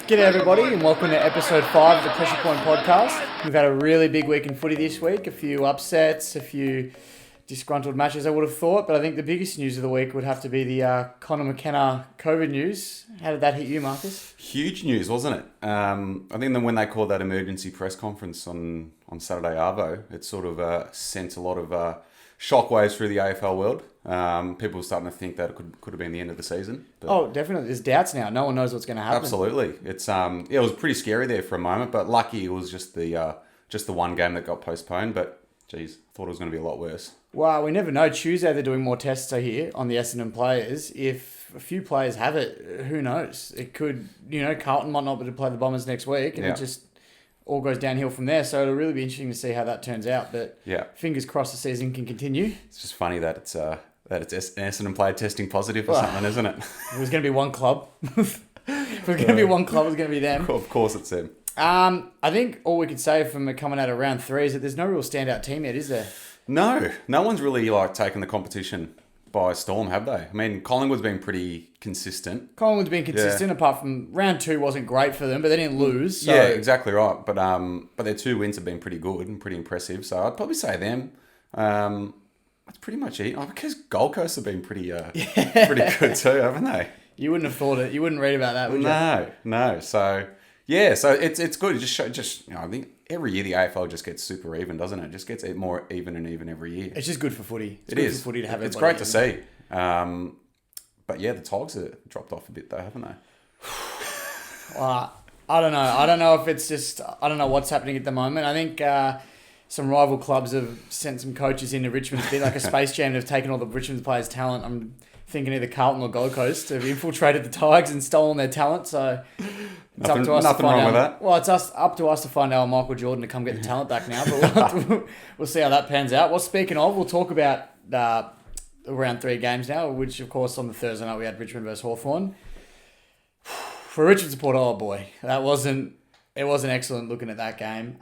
G'day everybody and welcome to episode 5 of the Pressure Point podcast. We've had a really big week in footy this week, a few upsets, a few disgruntled matches I would have thought, but I think the biggest news of the week would have to be the Conor McKenna COVID news. How did that hit you, Marcus? Huge news, wasn't it? I think that when they called that emergency press conference on Saturday Arvo, it sort of sent a lot of shockwaves through the AFL world. People were starting to think that it could have been the end of the season. But Oh, definitely. There's doubts now. No one knows what's going to happen. absolutely. It's it was pretty scary there for a moment, but lucky it was just the one game that got postponed. But geez, I thought it was going to be a lot worse. Well, we never know. Tuesday they're doing more tests here on the Essendon players. If a few players have it, who knows? It could, Carlton might not be able to play the Bombers next week, and Yeah. it just all goes downhill from there. So it'll really be interesting to see how that turns out. But Yeah, fingers crossed the season can continue. it's just funny that it's an Essendon player testing positive or something, isn't it? If it was going to be one club. If it was going to be one club, it was going to be them. Of course, it's them. I think all we could say from coming out of round 3 is that there's no real standout team yet, is there? No one's really taken the competition by storm, have they? I mean, Collingwood's been pretty consistent. Collingwood's been consistent, apart from round 2 wasn't great for them, but they didn't lose. So. Yeah, exactly right. But their 2 wins have been pretty good and pretty impressive. So I'd probably say them. That's pretty much it. Oh, because Gold Coast have been pretty good too, haven't they? You wouldn't have thought it. You wouldn't read about that, would you? No. So yeah, so it's good. I think every year the AFL just gets super even, doesn't it? It just gets more even and even every year. It's just good for footy. It's It good is. for footy to have It's everybody great to see. But yeah, the Tigers have dropped off a bit though, haven't they? I don't know. I don't know if it's just... I don't know what's happening at the moment. I think some rival clubs have sent some coaches into Richmond to be like a Space Jam. They've taken all the Richmond players' talent. I'm thinking either Carlton or Gold Coast have infiltrated the Tigers and stolen their talent. So it's up to us to find wrong out. with that. Well, it's up to us to find out Michael Jordan to come get the talent back now. But we'll see how that pans out. Well, speaking of, we'll talk about round 3 games now, which of course on the Thursday night we had Richmond versus Hawthorn. For a Richmond supporter, oh boy, it wasn't excellent looking at that game.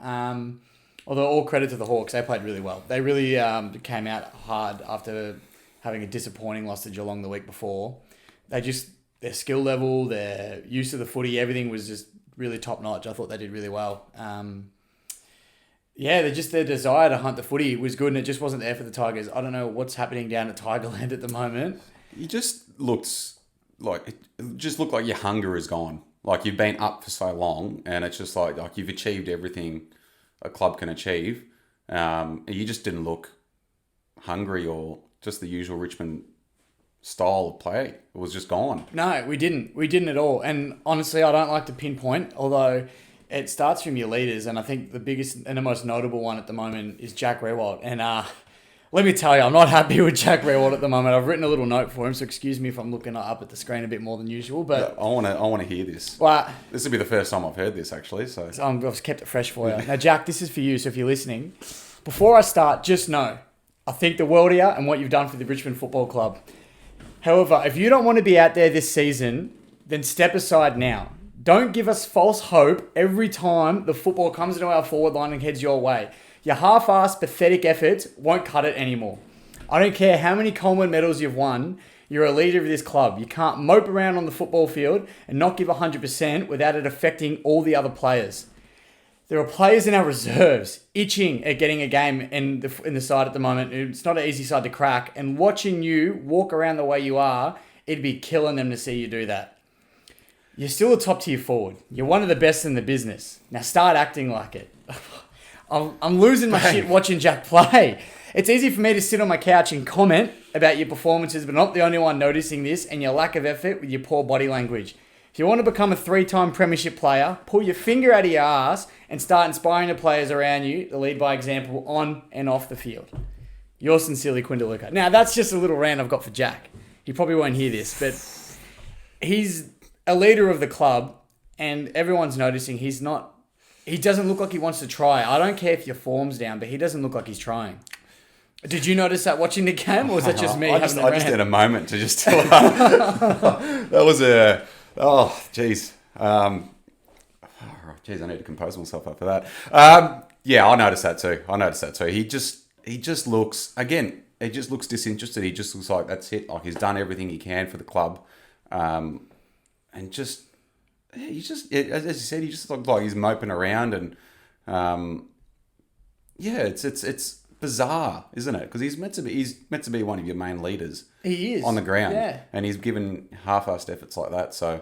Although all credit to the Hawks, they played really well. They really came out hard after having a disappointing loss to Geelong the week before. Their skill level, their use of the footy, everything was just really top notch. I thought they did really well. Their desire to hunt the footy was good, and it just wasn't there for the Tigers. I don't know what's happening down at Tigerland at the moment. It just looked like your hunger is gone. Like you've been up for so long, and it's just like you've achieved everything a club can achieve. You just didn't look hungry or just the usual Richmond style of play. It was just gone. No, we didn't. We didn't at all. And honestly, I don't like to pinpoint, although it starts from your leaders. And I think the biggest and the most notable one at the moment is Jack Rewalt. And let me tell you, I'm not happy with Jack Rewalt at the moment. I've written a little note for him, so excuse me if I'm looking up at the screen a bit more than usual. But I want to hear this. Well, This will be the first time I've heard this, actually. So I've kept it fresh for you. Now, Jack, this is for you, so if you're listening. Before I start, just know, I think the world of you and what you've done for the Richmond Football Club. However, if you don't want to be out there this season, then step aside now. Don't give us false hope every time the football comes into our forward line and heads your way. Your half-assed, pathetic efforts won't cut it anymore. I don't care how many Coleman medals you've won, you're a leader of this club. You can't mope around on the football field and not give 100% without it affecting all the other players. There are players in our reserves itching at getting a game in the side at the moment. It's not an easy side to crack. And watching you walk around the way you are, it'd be killing them to see you do that. You're still a top tier forward. You're one of the best in the business. Now start acting like it. I'm losing my shit watching Jack play. It's easy for me to sit on my couch and comment about your performances, but I'm not the only one noticing this and your lack of effort with your poor body language. If you want to become a 3-time premiership player, pull your finger out of your ass and start inspiring the players around you to lead by example on and off the field. Yours sincerely, Quinn DeLuca. Now, that's just a little rant I've got for Jack. He probably won't hear this, but he's a leader of the club and everyone's noticing he doesn't look like he wants to try. I don't care if your form's down, but he doesn't look like he's trying. Did you notice that watching the game, or was that just me I having a just had rant? a moment to just that was a... Oh, jeez. I need to compose myself after that. Yeah, I noticed that too. He just looks, again, he just looks disinterested. He just looks like that's it. Like he's done everything he can for the club. And just as you said, he just looked like he's moping around, and it's bizarre, isn't it? Because he's meant to be one of your main leaders. He is on the ground, yeah. And he's given half-assed efforts like that. So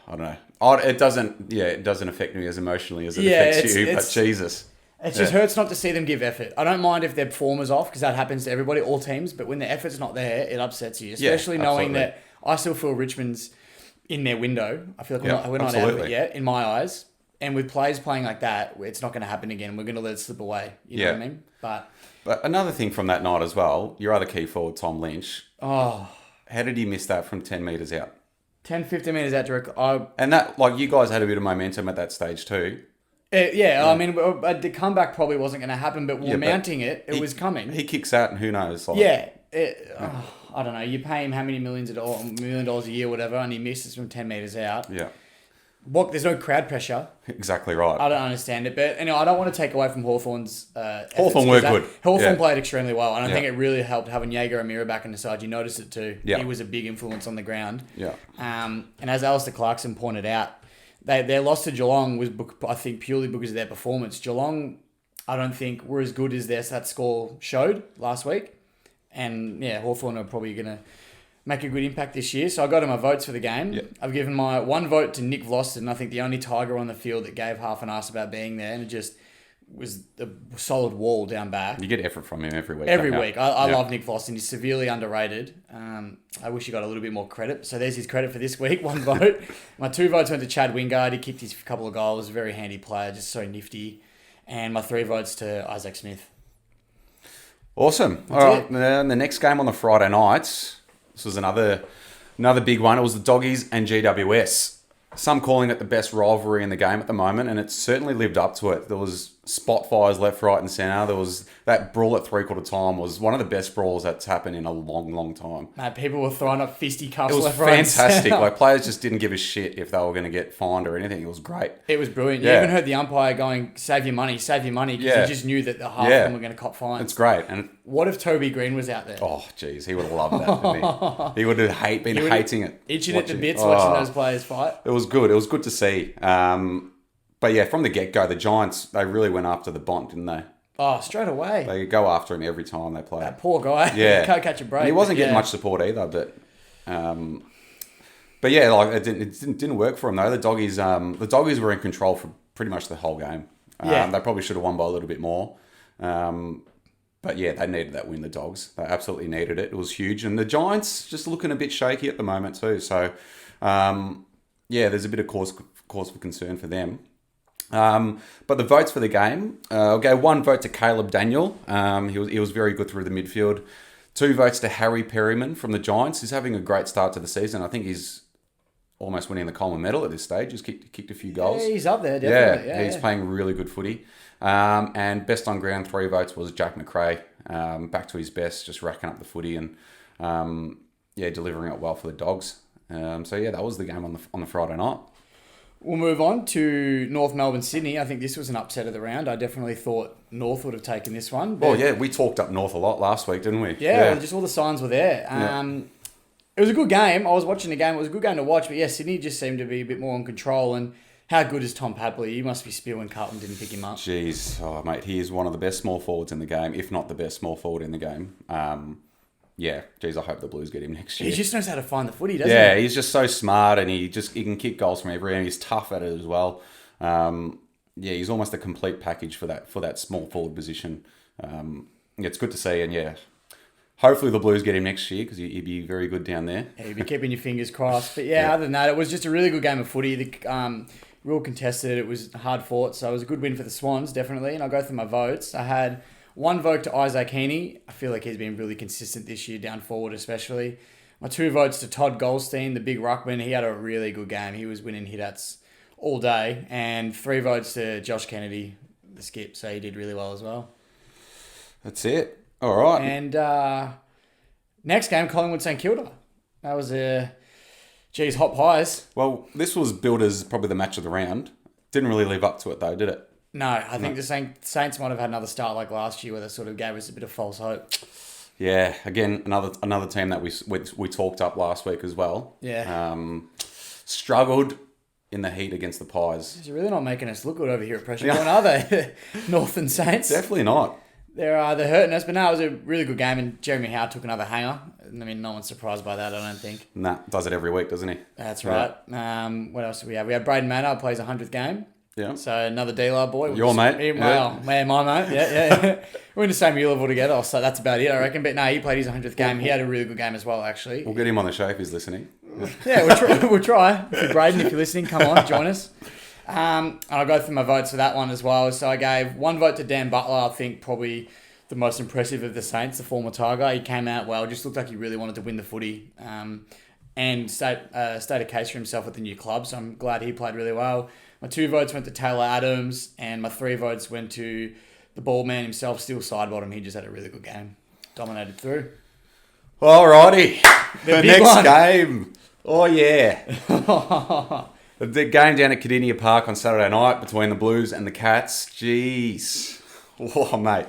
I don't know. It doesn't affect me as emotionally as it affects you. But Jesus, it just hurts not to see them give effort. I don't mind if their form is off because that happens to everybody, all teams. But when the effort's not there, it upsets you, especially knowing that I still feel Richmond's in their window. I feel like we're not out of it yet, in my eyes. And with players playing like that, it's not going to happen again. We're going to let it slip away. You know what I mean? But another thing from that night as well, your other key forward, Tom Lynch. Oh. How did he miss that from 10 metres out? 10, 15 metres out direct. And that, you guys had a bit of momentum at that stage too. I mean, the comeback probably wasn't going to happen, but mounting it was coming. He kicks out and who knows? I don't know. You pay him how many $1 million a year, whatever, and he misses from 10 metres out. Yeah. There's no crowd pressure. Exactly right. I don't understand it. But anyway, I don't want to take away from Hawthorn's Hawthorn were good. Hawthorn played extremely well. And I think it really helped having Jaeger Amira back in the side. You noticed it too. Yeah. He was a big influence on the ground. Yeah. And as Alistair Clarkson pointed out, their loss to Geelong was, I think, purely because of their performance. Geelong, I don't think, were as good as that score showed last week. And Hawthorn are probably going to make a good impact this year. So I got him my votes for the game. Yep. I've given my one vote to Nick Vlosten, I think the only Tiger on the field that gave half an ass about being there, and it just was a solid wall down back. You get effort from him every week. Every week. I love Nick Vlosten. He's severely underrated. I wish he got a little bit more credit. So there's his credit for this week, one vote. My 2 votes went to Chad Wingard. He kicked his couple of goals. A very handy player, just so nifty. And my 3 votes to Isaac Smith. Awesome. All right. Then the next game on the Friday nights. This was another big one. It was the Doggies and GWS. Some calling it the best rivalry in the game at the moment, and it certainly lived up to it. There was spot fires left, right, and centre. There was that brawl at 3/4 time was one of the best brawls that's happened in a long, long time. Mate, people were throwing up fisticuffs. It was left, right, fantastic. Players just didn't give a shit if they were going to get fined or anything. It was great. It was brilliant. You even heard the umpire going, "Save your money, because he just knew that the half of them were going to cop fines. It's great. And what if Toby Green was out there? Oh, jeez, he would have loved that. Didn't he? He would have hating it, itching it to bits watching those players fight. It was good. It was good to see. But from the get-go, the Giants, they really went after the Bont, didn't they? Oh, straight away. They go after him every time they play. That poor guy. Yeah. Can't catch a break. And he wasn't getting much support either, but it didn't work for him though. The Doggies were in control for pretty much the whole game. They probably should have won by a little bit more. But they needed that win, the Dogs. They absolutely needed it. It was huge. And the Giants just looking a bit shaky at the moment too. So, there's a bit of cause for concern for them. But the votes for the game, I'll go 1 vote to Caleb Daniel. He was very good through the midfield. 2 votes to Harry Perryman from the Giants. He's having a great start to the season. I think he's almost winning the Coleman medal at this stage. He's kicked a few goals. Yeah, he's up there, definitely. Yeah, he's playing really good footy. And best on ground 3 votes was Jack McRae. Back to his best, just racking up the footy and delivering it well for the Dogs. That was the game on the Friday night. We'll move on to North Melbourne, Sydney. I think this was an upset of the round. I definitely thought North would have taken this one. We talked up North a lot last week, didn't we? Yeah. Just all the signs were there. It was a good game. I was watching the game. It was a good game to watch. But Sydney just seemed to be a bit more in control. And how good is Tom Padley? He must be spewing Carlton didn't pick him up. Jeez. Oh, mate, he is one of the best small forwards in the game, if not the best small forward in the game. I hope the Blues get him next year. He just knows how to find the footy, doesn't he? Yeah, he's just so smart and he can kick goals from everywhere and he's tough at it as well. He's almost a complete package for that small forward position. It's good to see and hopefully the Blues get him next year because he'd be very good down there. Yeah, you'd be keeping your fingers crossed. But other than that, it was just a really good game of footy. Real contested. It was hard fought, so it was a good win for the Swans, definitely. And I'll go through my votes. I had 1 vote to Isaac Heaney. I feel like he's been really consistent this year, down forward especially. My 2 votes to Todd Goldstein, the big ruckman. He had a really good game. He was winning hit-outs all day. And 3 votes to Josh Kennedy, the skip. So he did really well as well. That's it. All right. And next game, Collingwood St Kilda. That was hot pies. Well, this was billed as probably the match of the round. Didn't really live up to it though, did it? No, I think the Saints might have had another start like last year where they sort of gave us a bit of false hope. Yeah, again, another team that we talked up last week as well. Yeah. struggled in the heat against the Pies. They're really not making us look good over here at Pressure Point, are they? Northern Saints. Definitely not. They're hurting us, but no, it was a really good game, and Jeremy Howe took another hanger. I mean, no one's surprised by that, I don't think. Nah, does it every week, doesn't he? That's right. What else do we have? We have Braden Manor, plays 100th game. Yeah. So another D-Lar boy. Your mate. My mate. Yeah. We're in the same U level together, so that's about it, I reckon. But no, he played his 100th game. He had a really good game as well, actually. We'll get him on the show if he's listening. Yeah, we'll try. Braden, if you're listening, come on, join us. And I'll go through my votes for that one as well. So I gave one vote to Dan Butler, I think probably the most impressive of the Saints, the former Tiger. He came out well, just looked like he really wanted to win the footy and state a case for himself at the new club. So I'm glad he played really well. My 2 votes went to Taylor Adams, and my 3 votes went to the ball man himself, Steel Sidebottom. He just had a really good game. Dominated through. Alrighty. The next one. game. Oh, yeah. The game down at Cardinia Park on Saturday night between the Blues and the Cats. Jeez. Oh, mate.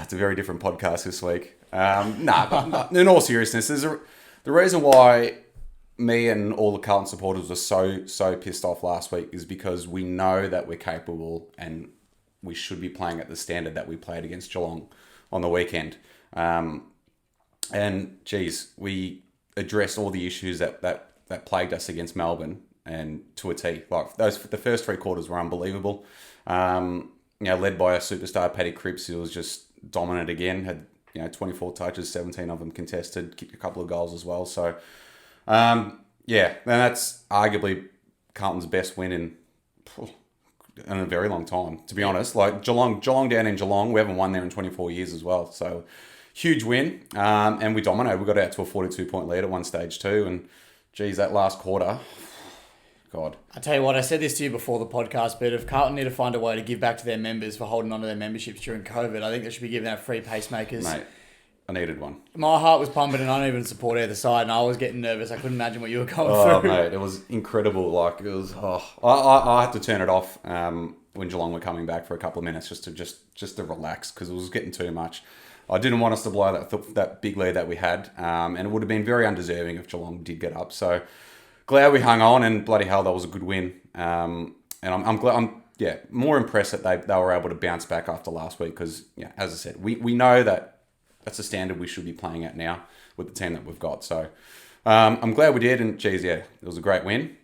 It's a very different podcast this week. But in all seriousness, the reason why me and all the Carlton supporters were so pissed off last week is because we know that we're capable and we should be playing at the standard that we played against Geelong on the weekend. And geez, we addressed all the issues that plagued us against Melbourne and to a T. Like the first 3 quarters were unbelievable. Led by a superstar, Paddy Cripps, who was just dominant again. Had 24 touches, 17 of them contested, kicked a couple of goals as well. So and that's arguably Carlton's best win in a very long time, to be honest. Like Geelong down in Geelong, we haven't won there in 24 years as well. So huge win, and we dominated. We got out to a 42-point lead at one stage too, and geez, that last quarter, God. I tell you what, I said this to you before the podcast, but if Carlton need to find a way to give back to their members for holding on to their memberships during COVID, I think they should be giving out free pacemakers. Mate, I needed one. My heart was pumping and I don't even support either side, and I was getting nervous. I couldn't imagine what you were going through. Oh, mate, it was incredible. Like, it was, I had to turn it off when Geelong were coming back for a couple of minutes just to relax, because it was getting too much. I didn't want us to blow that big lead that we had, and it would have been very undeserving if Geelong did get up. So glad we hung on, and bloody hell, that was a good win. And I'm glad. I'm more impressed that they were able to bounce back after last week, because as I said, we know that's the standard we should be playing at now with the team that we've got. So I'm glad we did, and geez, it was a great win.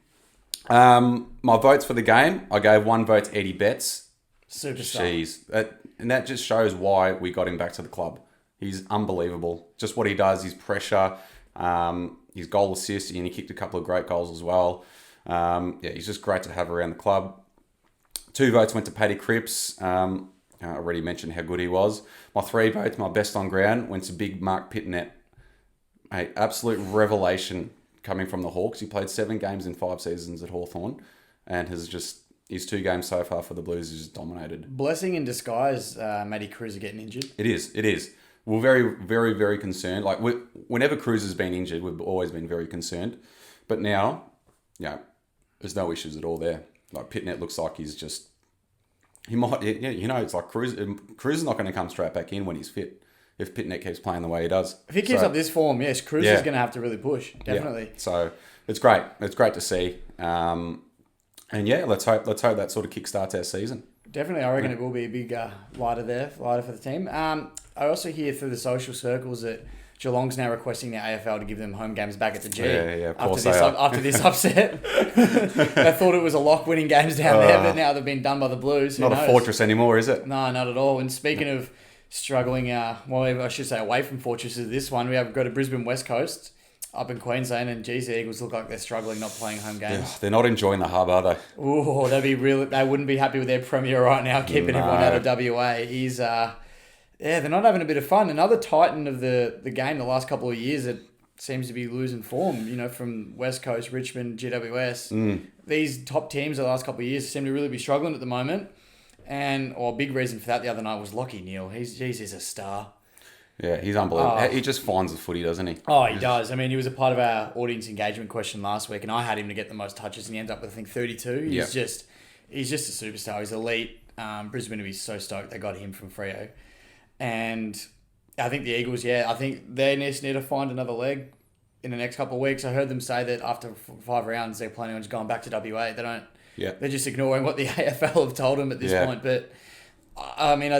My votes for the game, I gave 1 vote to Eddie Betts. Superstar. Jeez, and that just shows why we got him back to the club. He's unbelievable. Just what he does, his pressure, his goal assist, and he kicked a couple of great goals as well. He's just great to have around the club. 2 votes went to Paddy Cripps. I already mentioned how good he was. My 3 votes, my best on ground, went to big Mark Pitnet. Absolute revelation coming from the Hawks. He played 7 games in 5 seasons at Hawthorn, and his 2 games so far for the Blues is just dominated. Blessing in disguise, Matty Cruz getting injured. It is. We're very, very, very concerned. Like, whenever Cruz has been injured, we've always been very concerned. But now, there's no issues at all there. Like, Pitnet looks like he's just... He might... it's like Cruz is not going to come straight back in when he's fit, if Pitnet keeps playing the way he does. If he keeps up this form, yes, Cruz is going to have to really push, definitely. Yeah. So, it's great. It's great to see. Let's hope that sort of kickstarts our season. Definitely, I reckon it will be a big lighter for the team. I also hear through the social circles that Geelong's now requesting the AFL to give them home games back at the G. Of course after this upset. They thought it was a lock winning games down there, but now they've been done by the Blues. Who not knows? A fortress anymore, is it? No, not at all. And speaking of struggling, I should say away from fortresses, this one, we have got to Brisbane West Coast up in Queensland, and geez, the Eagles look like they're struggling not playing home games. They're not enjoying the hub, are they? Oh, they wouldn't be happy with their premier right now, keeping everyone out of WA. They're not having a bit of fun. Another titan of the game the last couple of years that seems to be losing form, from West Coast, Richmond, GWS. These top teams the last couple of years seem to really be struggling at the moment. And a big reason for that the other night was Lockie Neal. He's a star. Yeah, he's unbelievable. He just finds the footy, doesn't he? Oh, he does. I mean, he was a part of our audience engagement question last week, and I had him to get the most touches, and he ends up with, I think, 32. He's just a superstar. He's elite. Brisbane will be so stoked they got him from Freo. And I think the Eagles, I think they just need to find another leg. in the next couple of weeks. I heard them say that after 5 rounds, they're planning on just going back to WA. They don't. Yeah. They're just ignoring what the AFL have told them at this point. But I mean,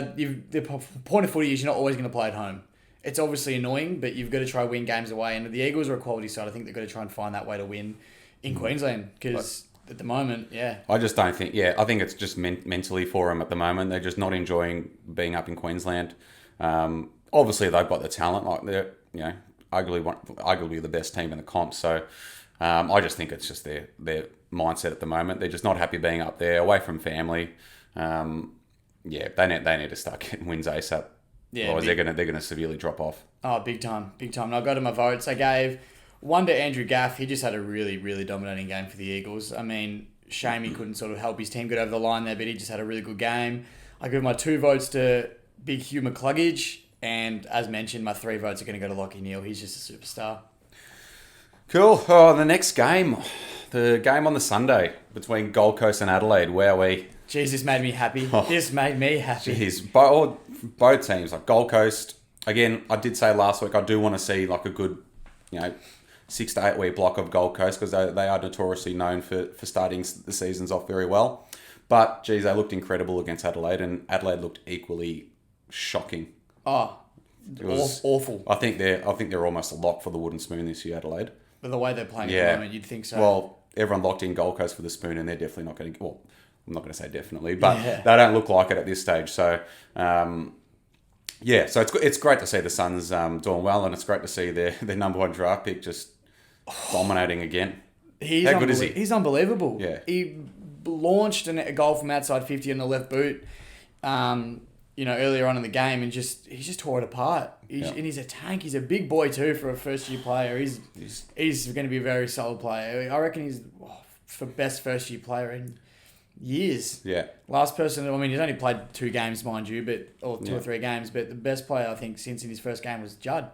the point of footy is you're not always going to play at home. It's obviously annoying, but you've got to try win games away. And the Eagles are a quality side. I think they've got to try and find that way to win in Queensland because at the moment, I just don't think. I think it's just mentally for them at the moment. They're just not enjoying being up in Queensland. Obviously, they've got the talent. Like they're, arguably the best team in the comp. So I just think it's just their mindset at the moment. They're just not happy being up there, away from family. They need to start getting wins ASAP. Yeah, otherwise they're gonna severely drop off. Oh, big time. And I'll go to my votes. I gave one to Andrew Gaff. He just had a really, really dominating game for the Eagles. I mean, shame he couldn't sort of help his team get over the line there, but he just had a really good game. I give my 2 votes to Big Hugh McCluggage, and as mentioned, my 3 votes are going to go to Lachie Neale. He's just a superstar. Cool. Oh, the next game. The game on the Sunday between Gold Coast and Adelaide. Wowee. Jeez, this made me happy. This made me happy. Jeez. Both teams, like Gold Coast, again, I did say last week, I do want to see like a good, 6 to 8 week block of Gold Coast because they are notoriously known for starting the seasons off very well. But, geez, they looked incredible against Adelaide, and Adelaide looked equally shocking. Oh, it was awful. I think they're almost a lock for the wooden spoon this year, Adelaide. But the way they're playing at the moment, you'd think so. Well, everyone locked in Gold Coast for the spoon, and they're definitely not going to... Well, I'm not going to say definitely, but they don't look like it at this stage. So, so it's great to see the Suns doing well, and it's great to see their number 1 draft pick just dominating again. How good is he? He's unbelievable. Yeah. He launched a goal from outside 50 on the left boot, earlier on in the game, and he just tore it apart. And he's a tank. He's a big boy too for a first-year player. He's going to be a very solid player. I reckon he's the best first-year player in years. Yeah. Last person, I mean, he's only played 2 games, mind you, or 2 or 3 games, but the best player, I think, since in his first game was Judd.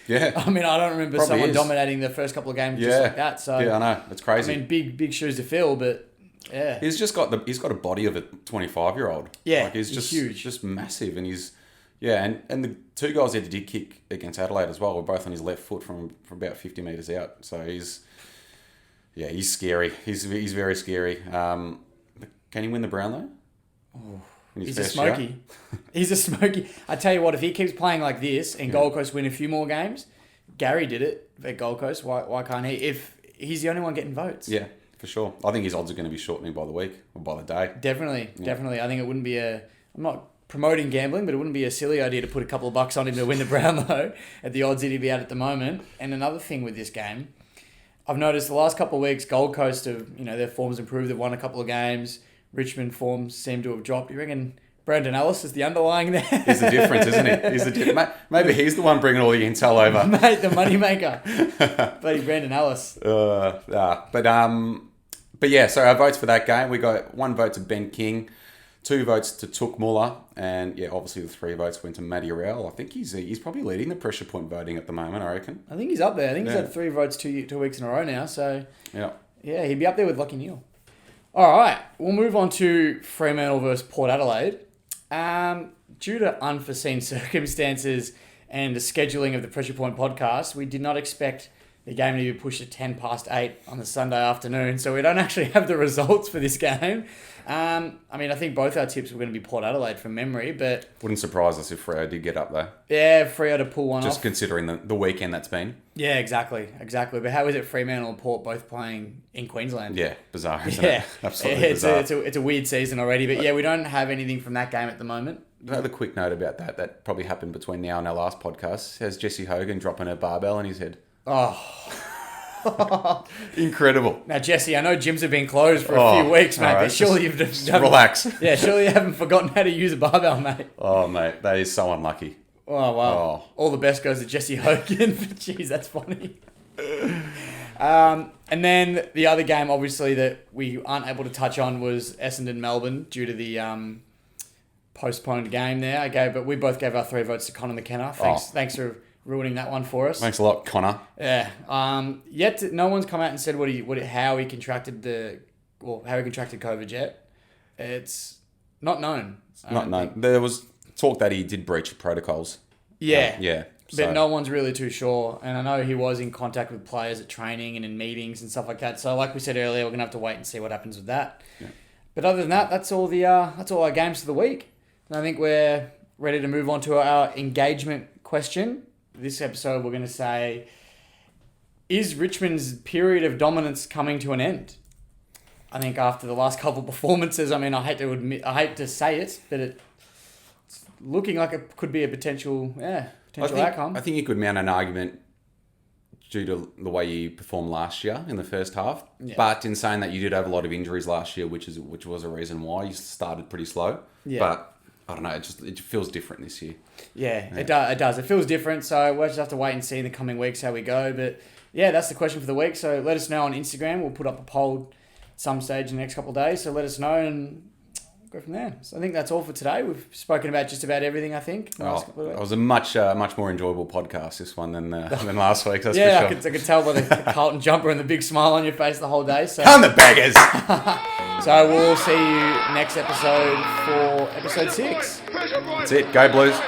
Yeah. I mean, I don't remember someone dominating the first couple of games just like that. So I know. It's crazy. I mean, big shoes to fill, but yeah. He's got a body of a 25-year-old. Yeah. Like he's just huge. Just massive, and and the 2 goals he did kick against Adelaide as well were both on his left foot from about 50 metres out. So he's scary. He's very scary. Can he win the Brownlow? Oh, he's a smoky. He's a smoky. I tell you what, if he keeps playing like this and Gold Coast win a few more games, Gary did it at Gold Coast. Why can't he? If he's the only one getting votes. Yeah, for sure. I think his odds are going to be shortening by the week or by the day. Definitely. I think it wouldn't be I'm not promoting gambling, but it wouldn't be a silly idea to put a couple of bucks on him to win the Brownlow at the odds that he'd be at the moment. And another thing with this game, I've noticed the last couple of weeks, Gold Coast have, their form's improved. They've won a couple of games. Richmond forms seem to have dropped. You reckon Brandon Ellis is the underlying there? He's the difference, isn't he? Maybe he's the one bringing all the intel over. Mate, the moneymaker. Bloody Brandon Ellis. But yeah, so our votes for that game, we got 1 vote to Ben King, 2 votes to Took Muller, and obviously the 3 votes went to Matty Rowell. I think he's probably leading the pressure point voting at the moment, I reckon. I think he's up there. I think he's had 3 votes 2 weeks in a row now, so yeah, he'd be up there with Lachie Neale. All right, we'll move on to Fremantle versus Port Adelaide. Due to unforeseen circumstances and the scheduling of the Pressure Point podcast, we did not expect the game to be pushed at 8:10 on the Sunday afternoon, so we don't actually have the results for this game. I think both our tips were going to be Port Adelaide from memory, but... Wouldn't surprise us if Freo did get up there. Yeah, Freo to pull one off. Just considering the weekend that's been. Yeah, exactly. But how is it Fremantle and Port both playing in Queensland? Yeah, bizarre, isn't it? Absolutely bizarre. It's a weird season already, but we don't have anything from that game at the moment. Another quick note about that probably happened between now and our last podcast. Has Jessie Hogan dropping her barbell in his head. Oh... Incredible. Now, Jesse, I know gyms have been closed for a few weeks, mate, right, but surely you've just relax. Yeah, surely you haven't forgotten how to use a barbell, mate. Oh, mate, that is so unlucky. Oh, wow. All the best goes to Jessie Hogan. Jeez, that's funny. And then the other game, obviously, that we aren't able to touch on was Essendon-Melbourne due to the postponed game there. But we both gave our 3 votes to Connor McKenna. Thanks for ruining that one for us. Thanks a lot, Connor. Yeah. No one's come out and said how he contracted COVID yet. It's not known. Not known. There was talk that he did breach of protocols. Yeah. Yeah. But no one's really too sure. And I know he was in contact with players at training and in meetings and stuff like that. So like we said earlier, we're going to have to wait and see what happens with that. Yeah. But other than that, that's all our games for the week. And I think we're ready to move on to our engagement question. This episode, we're going to say, is Richmond's period of dominance coming to an end? I think after the last couple of performances, I mean, I hate to say it, but it's looking like it could be a potential outcome. I think you could mount an argument due to the way you performed last year in the first half. Yeah. But in saying that, you did have a lot of injuries last year, which was a reason why you started pretty slow. Yeah. But I don't know, it feels different this year. Yeah. It does. It feels different. So we'll just have to wait and see in the coming weeks how we go. But yeah, that's the question for the week. So let us know on Instagram. We'll put up a poll at some stage in the next couple of days. So let us know and go from there. So I think that's all for today. We've spoken about just about everything, I think. It was a much more enjoyable podcast, this one, than last week. That's for sure. I could tell by the Carlton jumper and the big smile on your face the whole day. So. Come the beggars! So we'll see you next episode for episode 6. That's it. Go Blues.